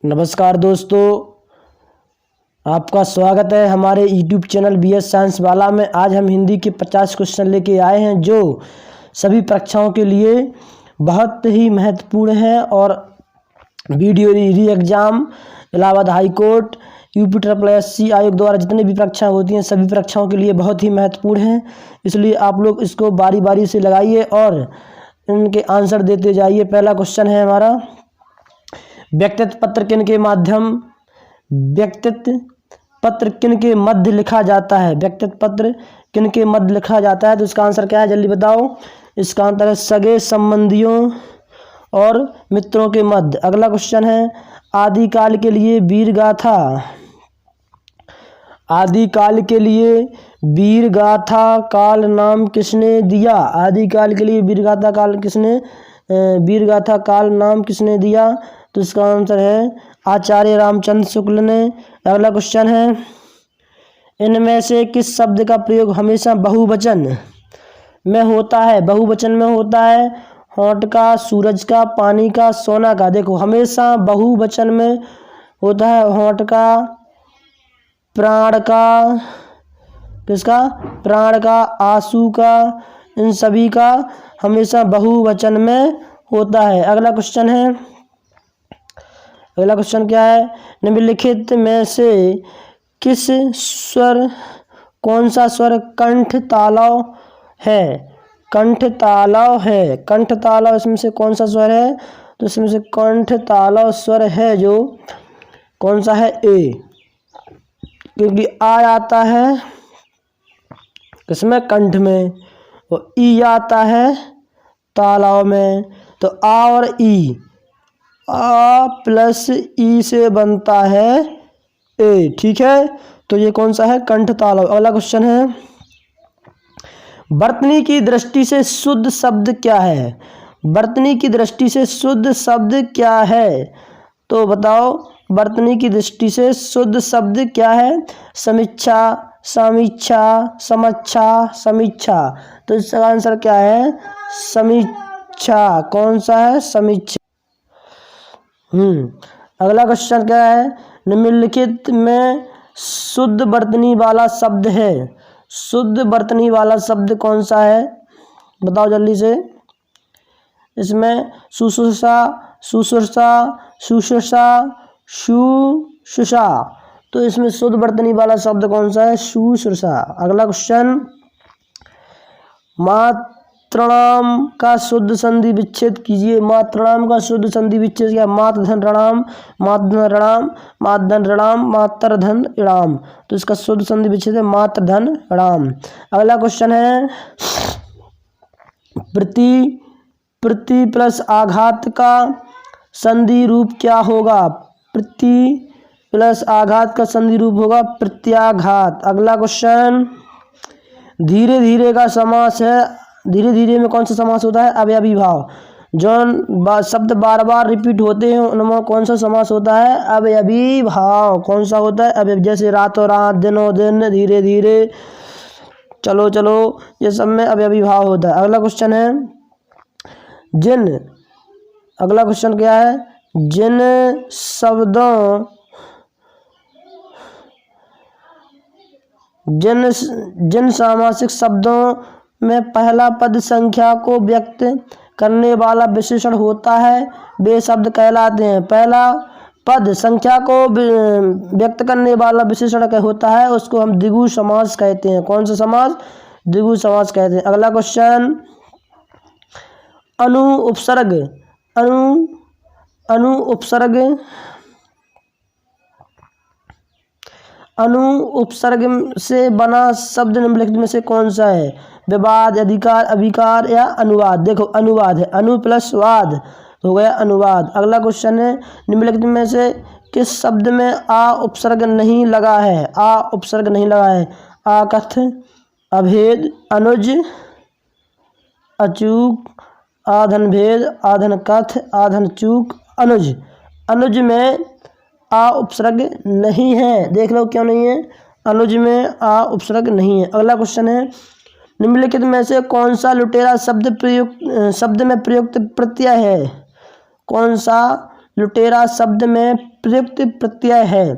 नमस्कार दोस्तों, आपका स्वागत है हमारे YouTube चैनल BS साइंस वाला में। आज हम हिंदी के 50 क्वेश्चन लेके आए हैं जो सभी परीक्षाओं के लिए बहुत ही महत्वपूर्ण है और वीडियो री exam, Allahabad high court, UPSSC आयोग द्वारा जितनी भी परीक्षाएं होती हैं सभी परीक्षाओं के लिए बहुत ही महत्वपूर्ण है। इसलिए आप लोग इसको बारी बारी से लगाइए और इनके आंसर देते जाइए। पहला क्वेश्चन है हमारा, व्यक्तित्व पत्र किनके मध्य लिखा जाता है? व्यक्तित्व पत्र किनके मध्य लिखा जाता है? तो इसका आंसर क्या है, जल्दी बताओ। इसका आंसर है सगे संबंधियों और मित्रों के मध्य। अगला क्वेश्चन है, आदिकाल के लिए वीर गाथा काल नाम किसने दिया? आदिकाल के लिए वीर गाथा काल नाम किसने दिया? तो इसका आंसर है आचार्य रामचंद्र शुक्ल ने। अगला क्वेश्चन है, इनमें से किस शब्द का प्रयोग हमेशा बहुवचन में होता है? बहुवचन में होता है होंठ का, सूरज का, पानी का, सोना का। देखो, हमेशा बहुवचन में होता है होंठ का, प्राण का, किसका? प्राण का, आंसू का, इन सभी का हमेशा बहुवचन में होता है। अगला क्वेश्चन क्या है, निम्नलिखित में से कौन सा स्वर कंठ तालव है? कंठ तालव इसमें से कौन सा स्वर है? तो इसमें से कंठ तालव स्वर है जो कौन सा है? ए, क्योंकि आ आता है किसमें? कंठ में, और ई आता है तालव में। तो आ और ई, आ प्लस ई से बनता है ए, ठीक है। तो ये कौन सा है? कंठ तालव। अगला क्वेश्चन है, वर्तनी की दृष्टि से शुद्ध शब्द क्या है? वर्तनी की दृष्टि से शुद्ध शब्द क्या है? तो बताओ, वर्तनी की दृष्टि से शुद्ध शब्द क्या है? समीक्षा, समीक्षा, समक्षा, समीक्षा। तो इसका आंसर क्या है? समीक्षा। कौन सा है? समीक्षा। अगला क्वेश्चन क्या है, निम्नलिखित में शुद्ध वर्तनी वाला शब्द है? शुद्ध वर्तनी वाला शब्द कौन सा है? बताओ जल्दी से। इसमें शुश्रूषा, सुश्रूषा, शुश्रूषा, शुश्रूषा। तो इसमें शुद्ध वर्तनी वाला शब्द कौन सा है? शुश्रूषा। अगला क्वेश्चन, मातृणाम का शुद्ध संधि विच्छेद कीजिए। मातृणाम का शुद्ध संधि विच्छेद क्या? मातृधन ऋणाम, मातृधन ऋणाम, मातृधन ऋणाम, मातृधन ऋणाम। तो इसका शुद्ध संधि विच्छेद है मातृधन ऋणाम। अगला क्वेश्चन है, प्रति प्लस आघात का संधि रूप क्या होगा? प्रति प्लस आघात का संधि रूप होगा प्रत्याघात। अगला क्वेश्चन, धीरे धीरे का समास है। धीरे धीरे में कौन सा समास होता है? अवयवी भाव। जो शब्द बार बार रिपीट होते हैं उनमें कौन सा समास होता है? अवयवी भाव। कौन सा होता है? अवयवी। जैसे रातों रात, दिनों दिन, धीरे धीरे, चलो चलो, ये सब में अवयवी भाव होता है। अगला क्वेश्चन है, अगला क्वेश्चन क्या है, जिन सामासिक शब्दों में पहला पद संख्या को व्यक्त करने वाला विशेषण होता है वे शब्द कहलाते हैं। पहला पद संख्या को व्यक्त करने वाला विशेषण होता है उसको हम द्विगु समास कहते हैं। कौन सा समास? द्विगु समास कहते हैं। अगला क्वेश्चन, अनु उपसर्ग से बना शब्द निम्नलिखित में से कौन सा है? विवाद, अधिकार, अभिकार या अनुवाद। देखो, अनुवाद है, अनु प्लस वाद हो गया अनुवाद। अगला क्वेश्चन है, निम्नलिखित में से किस शब्द में आ उपसर्ग नहीं लगा है? आ उपसर्ग नहीं लगा है। आकथ, अभेद, अनुज, अचूक, आधन भेद, आधन कथ, आधन चूक, अनुज। अनुज में आ उपसर्ग नहीं है। देख लो क्यों नहीं है? अनुज में आ उपसर्ग नहीं है। अगला क्वेश्चन है, निम्नलिखित में से कौन सा लुटेरा शब्द में प्रयुक्त प्रत्यय है? कौन सा लुटेरा शब्द में प्रयुक्त प्रत्यय है।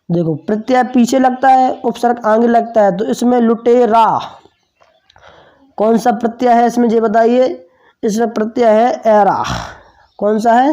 देखो प्रत्यय पीछे लगता है, उपसर्ग आगे लगता है, तो इसमें लुटेरा कौन सा प्रत्यय है इसमें ये बताइए। इसमें प्रत्यय है एरा। कौन सा है?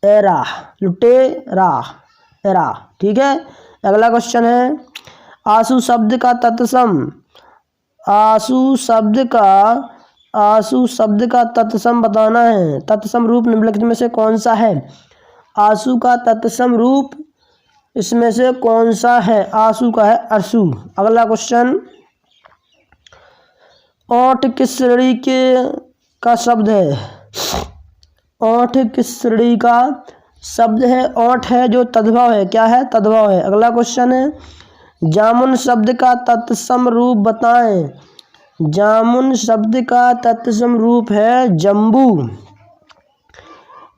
एरा, लुटेरा, एरा। ठीक है। अगला क्वेश्चन है आंसू शब्द का तत्सम, आंसू शब्द का तत्सम बताना है। तत्सम रूप निम्नलिखित में से कौन सा है? आंसू का तत्सम रूप इसमें से कौन सा है? आंसू का है अरसू। अगला क्वेश्चन, ओठ किस श्रेणी का शब्द है? ओठ किस श्रेणी का शब्द है? ओठ है जो तद्भव है। क्या है? तद्भव है। अगला क्वेश्चन है जामुन शब्द का तत्सम रूप बताएं। जामुन शब्द का तत्सम रूप है जम्बू।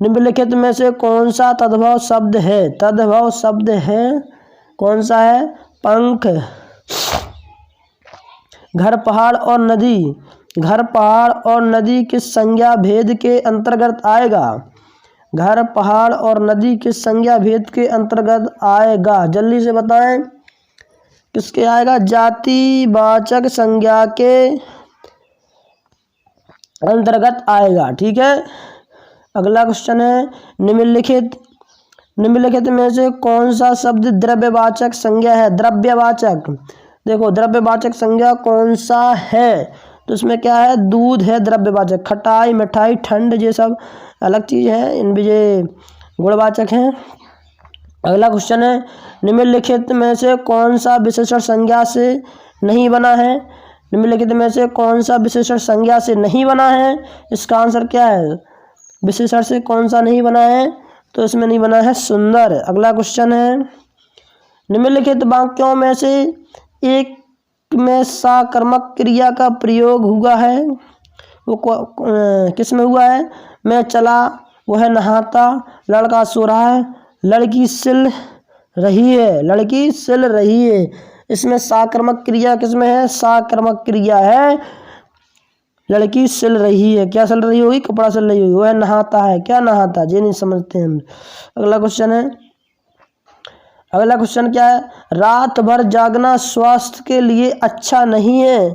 निम्नलिखित में से कौन सा तद्भव शब्द है? तद्भव शब्द है कौन सा है? पंख। घर पहाड़ और नदी, घर पहाड़ और नदी किस संज्ञा भेद के अंतर्गत आएगा? घर पहाड़ और नदी किस संज्ञा भेद के अंतर्गत आएगा? जल्दी से बताएं। किसके आएगा? जातिवाचक संज्ञा के अंतर्गत आएगा। ठीक है। अगला क्वेश्चन है निम्नलिखित में से कौन सा शब्द द्रव्यवाचक संज्ञा है? द्रव्यवाचक। देखो द्रव्यवाचक संज्ञा कौन सा है? तो इसमें क्या है? दूध है द्रव्यवाचक। खटाई, मिठाई, ठंड ये सब अलग चीज़ है, इन भी ये गुणवाचक हैं। अगला क्वेश्चन है निम्नलिखित में से कौन सा विशेषण संज्ञा से नहीं बना है? निम्नलिखित में से कौन सा विशेषण संज्ञा से नहीं बना है? इसका आंसर क्या है? विशेषण से कौन सा नहीं बना है? तो इसमें नहीं बना है सुंदर। अगला क्वेश्चन है निम्नलिखित वाक्यों में से एक में साकर्मक क्रिया का प्रयोग हुआ है, वो किस में हुआ है? मैं चला, वह नहाता, लड़का सो रहा है, लड़की सिल रही है, लड़की सिल रही है। इसमें साकर्मक क्रिया किसमें है? साकर्मक क्रिया है लड़की सिल रही है। क्या सिल रही होगी? कपड़ा सिल रही होगी। वह नहाता है, क्या नहाता? ये नहीं समझते हम। अगला क्वेश्चन क्या है? रात भर जागना स्वास्थ्य के लिए अच्छा नहीं है।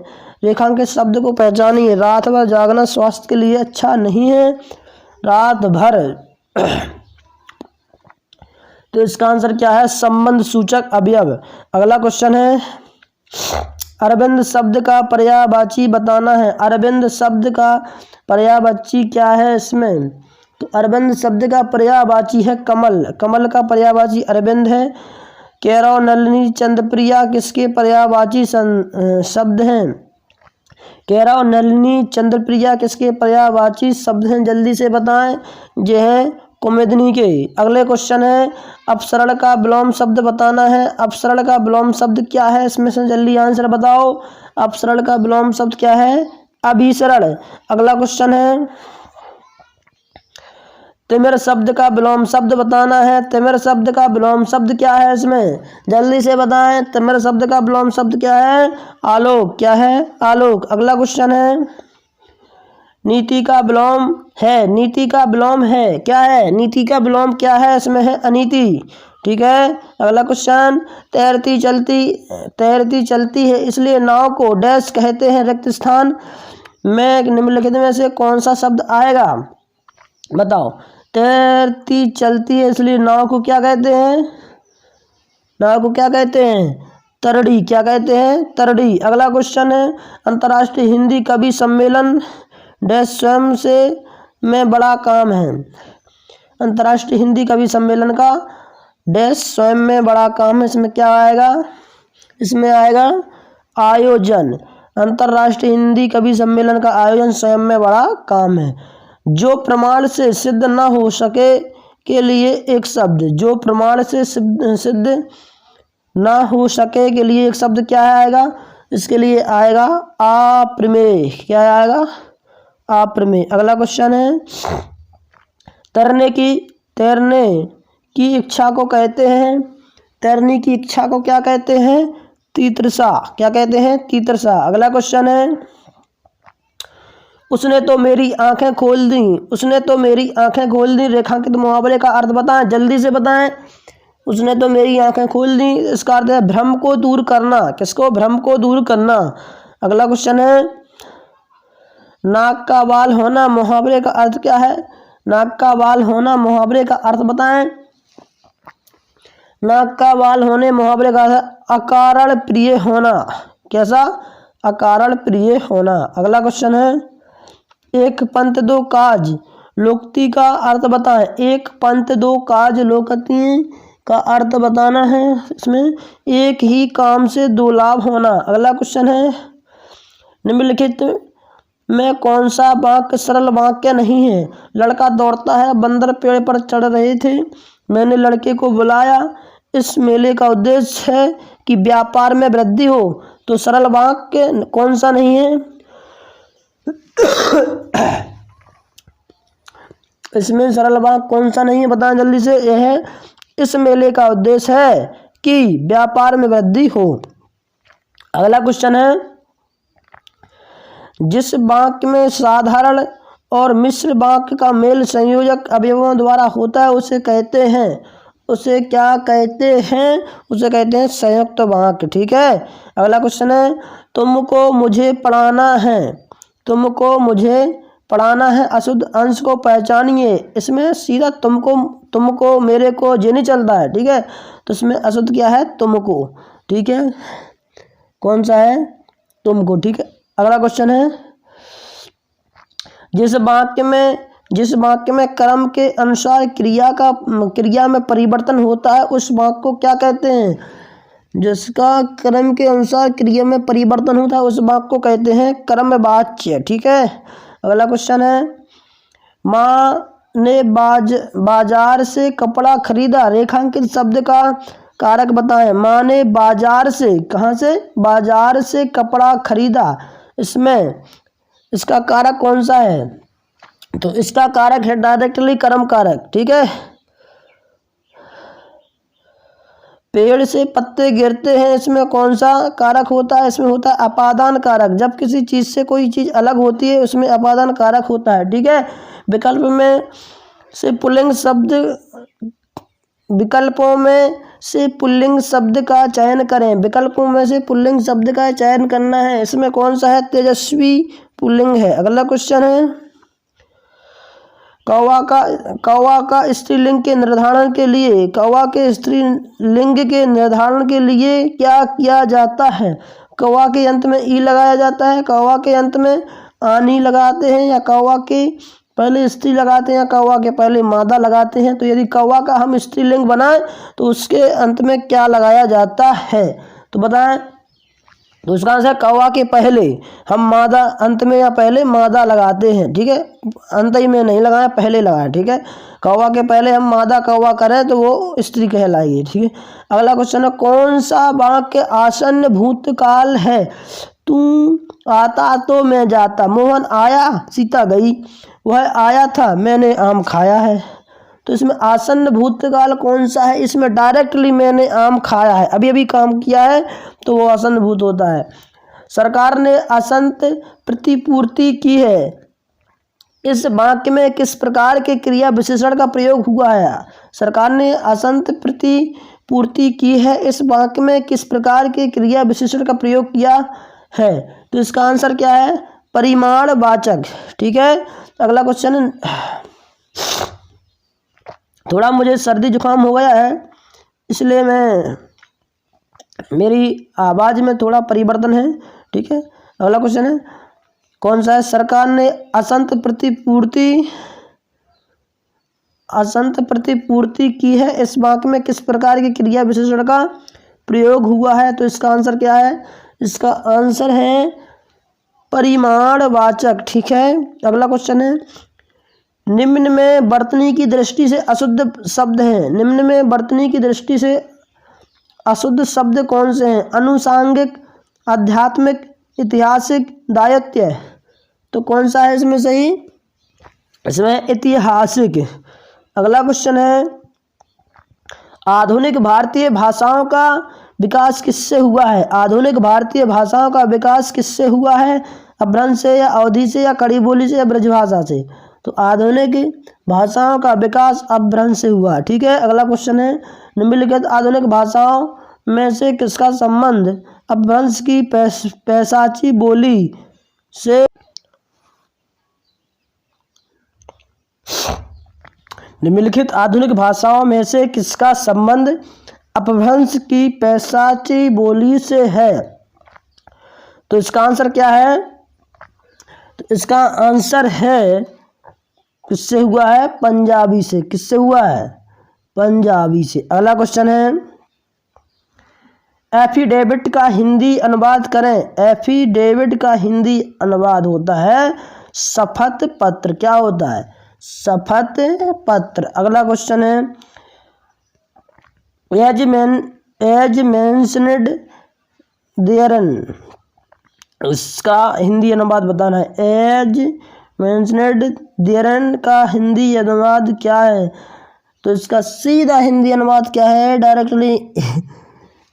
रेखांकित शब्द को पहचानिए। रात भर जागना स्वास्थ्य के लिए अच्छा नहीं है। रात भर तो इसका आंसर क्या है? संबंध सूचक अवयव। अगला क्वेश्चन है अरविंद शब्द का पर्यायवाची बताना है। अरविंद शब्द का पर्यायवाची क्या है इसमें? तो अरविंद शब्द का पर्यायवाची है कमल। कमल का पर्यायवाची अरविंद है। केरव, नलिनी, चंद्रप्रिया किसके पर्यायवाची शब्द हैं? केरव, नलिनी, चंद्रप्रिया किसके पर्यायवाची शब्द हैं? जल्दी से बताएं। ये है कुमुदिनी के। अगले क्वेश्चन है अपसरण का विलोम शब्द बताना है। अपसरण का विलोम शब्द क्या है? इसमें से जल्दी आंसर बताओ। अपसरण का विलोम शब्द क्या है? अभिसरण। अगला क्वेश्चन है तिमिर शब्द का विलोम शब्द बताना है। तिमिर शब्द का विलोम शब्द क्या है इसमें? जल्दी से बताएं। तिमिर शब्द का विलोम शब्द क्या है? आलोक। क्या है? आलोक। अगला क्वेश्चन है नीति का विलोम है। नीति का विलोम है क्या है? नीति का विलोम क्या है? इसमें है अनीति। ठीक है। अगला क्वेश्चन तैरती चलती है इसलिए नाव को डैश कहते हैं। रिक्त स्थान में निम्नलिखित में से कौन सा शब्द आएगा? बताओ। तैरती चलती है इसलिए नाव को क्या कहते हैं? नाव को क्या कहते हैं? तरड़ी। क्या कहते हैं? तरड़ी। अगला क्वेश्चन है अंतर्राष्ट्रीय हिंदी कवि सम्मेलन डैश स्वयं से में बड़ा काम है। अंतर्राष्ट्रीय हिंदी कवि सम्मेलन का डैश स्वयं में बड़ा काम है। इसमें क्या आएगा? इसमें आएगा आयोजन। अंतर्राष्ट्रीय हिंदी कवि सम्मेलन का आयोजन स्वयं में बड़ा काम है। जो प्रमाण से सिद्ध न हो सके के लिए एक शब्द। जो प्रमाण से सिद्ध न हो सके के लिए एक शब्द क्या आएगा? इसके लिए आएगा अप्रमेय। क्या आएगा? अप्रमेय। अगला क्वेश्चन है तैरने की इच्छा को कहते हैं। तैरने की इच्छा को क्या कहते हैं? तितृषा। क्या कहते हैं? तितृषा। अगला क्वेश्चन है उसने तो मेरी आंखें खोल दी, उसने तो मेरी आंखें खोल दी। रेखांकित मुहावरे का अर्थ बताएं, जल्दी से बताएं। उसने तो मेरी आंखें खोल दी, इसका अर्थ है भ्रम को दूर करना। किसको? भ्रम को दूर करना। अगला क्वेश्चन है, नाक का बाल होना मुहावरे का अर्थ क्या है? नाक का बाल होना मुहावरे का अर्थ बताएं। नाक का बाल होने मुहावरे का अर्थ अकारण प्रिय होना। कैसा? अकारण प्रिय होना। अगला क्वेश्चन है, एक पंथ दो काज लोकोक्ति का अर्थ बताएं। एक पंथ दो काज लोकोक्ति का अर्थ बताना है। इसमें एक ही काम से दो लाभ होना। अगला क्वेश्चन है, निम्नलिखित में कौन सा वाक्य सरल वाक्य नहीं है? लड़का दौड़ता है, बंदर पेड़ पर चढ़ रहे थे, मैंने लड़के को बुलाया। इस मेले का उद्देश्य है कि व्यापार में वृद्धि हो। तो सरल वाक्य कौन सा नहीं है? इसमें सरल वाक्य कौन सा नहीं है बताएं जल्दी से। यह है, इस मेले का उद्देश्य है कि व्यापार में वृद्धि हो। अगला क्वेश्चन है, जिस वाक्य में साधारण और मिश्र वाक्य का मेल संयोजक अवयवों द्वारा होता है उसे कहते हैं, उसे क्या कहते हैं? उसे कहते हैं संयुक्त वाक्य। ठीक है। अगला क्वेश्चन है, तुमको मुझे पढ़ाना है, तुमको मुझे पढ़ाना है अशुद्ध अंश को पहचानिए। इसमें सीधा तुमको मेरे को ये नहीं चलता है। ठीक है, तो इसमें अशुद्ध क्या है? तुमको। ठीक है, कौन सा है? तुमको। ठीक है। अगला क्वेश्चन है, जिस वाक्य में कर्म के अनुसार क्रिया में परिवर्तन होता है उस वाक्य को क्या कहते हैं? जिसका कर्म के अनुसार क्रिया में परिवर्तन होता है उस वाक्य को कहते हैं कर्मवाच्य। ठीक है। अगला क्वेश्चन है, माँ ने बाजार से कपड़ा खरीदा। रेखांकित शब्द का कारक बताएं। माँ ने बाजार से, कहाँ से? बाजार से कपड़ा खरीदा। इसमें इसका कारक कौन सा है? तो इसका कारक है डायरेक्टली कर्म कारक। ठीक है। पेड़ से पत्ते गिरते हैं, इसमें कौन सा कारक होता है? इसमें होता है अपादान कारक। जब किसी चीज से कोई चीज अलग होती है उसमें अपादान कारक होता है। ठीक है। विकल्पों में से पुल्लिंग शब्द का चयन करें। विकल्पों में से पुल्लिंग शब्द का चयन करना है। इसमें कौन सा है? तेजस्वी पुल्लिंग है। अगला क्वेश्चन है, कौवा का स्त्रीलिंग के निर्धारण के लिए, कौवा के स्त्रीलिंग के निर्धारण के लिए क्या किया जाता है? कौवा के अंत में ई लगाया जाता है, कौवा के अंत में आनी लगाते हैं, या कौवा के पहले स्त्री लगाते हैं, या कौवा के पहले मादा लगाते हैं? तो यदि कौवा का हम स्त्रीलिंग बनाएं तो उसके अंत में क्या लगाया जाता है? तो बताएं। तो उसका आंसर कौवा के पहले हम मादा, अंत में या पहले मादा लगाते हैं। ठीक है, अंत ही में नहीं लगाया, पहले लगाया। ठीक है, कौवा के पहले हम मादा कौवा करें तो वो स्त्री कहलाएगी। ठीक है। अगला क्वेश्चन है, कौन सा वाक्य आसन्न भूतकाल है? तू आता तो मैं जाता, मोहन आया सीता गई, वह आया था मैंने आम खाया है। तो इसमें आसन्न भूतकाल कौन सा है? इसमें डायरेक्टली मैंने आम खाया है, अभी अभी काम किया है, तो वो आसन्न भूत होता है। सरकार ने असंत प्रतिपूर्ति की है। इस वाक्य में किस प्रकार के क्रिया विशेषण का प्रयोग हुआ है? सरकार ने असंत प्रतिपूर्ति की है। इस वाक्य में किस प्रकार के क्रिया विशेषण का प्रयोग किया है? तो इसका आंसर क्या है? परिमाणवाचक। ठीक है। अगला क्वेश्चन, थोड़ा मुझे सर्दी जुकाम हो गया है इसलिए मेरी आवाज़ में थोड़ा परिवर्तन है। ठीक है। अगला क्वेश्चन है, कौन सा है? सरकार ने असंत प्रतिपूर्ति की है। इस वाक्य में किस प्रकार की क्रिया विशेषण का प्रयोग हुआ है? तो इसका आंसर क्या है? इसका आंसर है परिमाणवाचक। ठीक है। अगला क्वेश्चन है, निम्न में वर्तनी की दृष्टि से अशुद्ध शब्द हैं। निम्न में वर्तनी की दृष्टि से अशुद्ध शब्द कौन से हैं? अनुसांगिक, आध्यात्मिक, ऐतिहासिक, दायित्व। तो कौन सा है इसमें सही? इसमें ऐतिहासिक। अगला क्वेश्चन है, आधुनिक भारतीय भाषाओं का विकास किससे हुआ है? आधुनिक भारतीय भाषाओं का विकास किससे हुआ है? अपभ्रंश से या अवधि से या खड़ी बोली से या ब्रजभाषा से? तो आधुनिक भाषाओं का विकास अपभ्रंश से हुआ। ठीक है, अगला क्वेश्चन है, निम्नलिखित आधुनिक भाषाओं में से किसका संबंध अपभ्रंश की पैशाची बोली से? निम्नलिखित आधुनिक भाषाओं में से किसका संबंध अपभ्रंश की पैशाची बोली से है? तो इसका आंसर क्या है? तो इसका आंसर है, किससे हुआ है? पंजाबी से। किससे हुआ है? पंजाबी से। अगला क्वेश्चन है, एफिडेविट का हिंदी अनुवाद करें। एफिडेविट का हिंदी अनुवाद होता है शपथ पत्र। क्या होता है? शपथ पत्र। अगला क्वेश्चन है, एज मेंशन्ड देयरन, इसका हिंदी अनुवाद बताना है। एज मेंशन्ड देयरन का हिंदी अनुवाद क्या है? तो इसका सीधा हिंदी अनुवाद क्या है? डायरेक्टली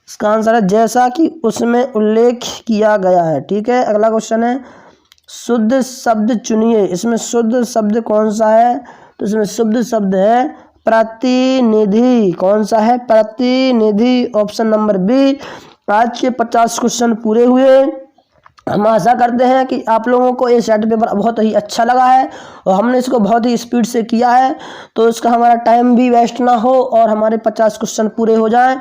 इसका आंसर है जैसा कि उसमें उल्लेख किया गया है। ठीक है, अगला क्वेश्चन है, शुद्ध शब्द चुनिए। इसमें शुद्ध शब्द कौन सा है? तो इसमें शुद्ध शब्द है प्रतिनिधि। कौन सा है? प्रतिनिधि। Option number B. आज के 50 क्वेश्चन पूरे हुए। हम आशा करते हैं कि आप लोगों को ये सेट पेपर बहुत ही अच्छा लगा है और हमने इसको बहुत ही स्पीड से किया है, तो इसका हमारा टाइम भी वेस्ट ना हो और हमारे 50 क्वेश्चन पूरे हो जाएं।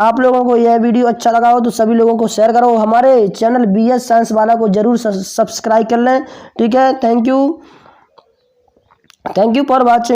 आप लोगों को यह वीडियो अच्छा लगा हो तो सभी लोगों को शेयर करो। हमारे चैनल BS साइंस वाला को जरूर सब्सक्राइब कर लें। ठीक है, थैंक यू फॉर वॉचिंग।